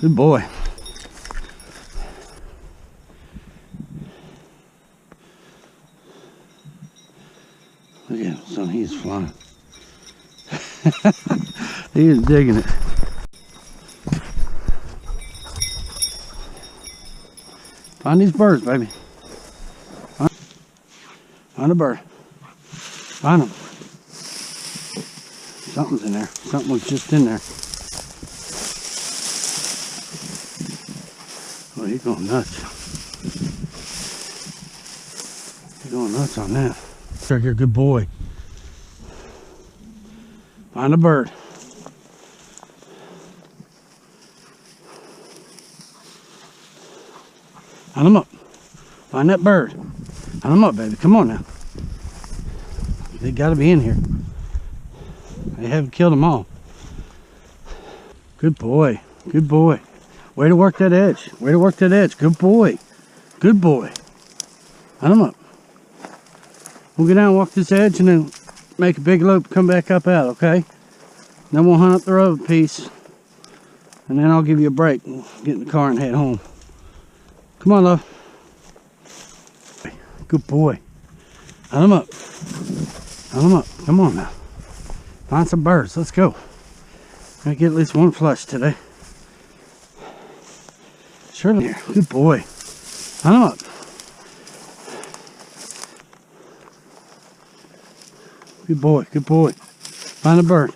Good boy. Look at him, son, he's flying. He is digging it. Find these birds, baby. Find a bird. Find them. Something's in there. Something was just in there. Oh, he's going nuts. He's going nuts on that. Right here, good boy. Find a bird. Find them up. Find that bird. Find them up, baby. Come on now. They got to be in here. They haven't killed them all. Good boy. Good boy. Way to work that edge. Way to work that edge. Good boy. Good boy. Find them up. We'll get down and walk this edge and then make a big loop, come back up out, okay? Then we'll hunt up the road a piece. And then I'll give you a break and get in the car and head home. Come on, love. Good boy. Hunt them up. Hunt them up. Come on now. Find some birds. Let's go. Gotta get at least one flush today. Surely here. Good boy. Hunt them up. Good boy. Good boy. Find a bird.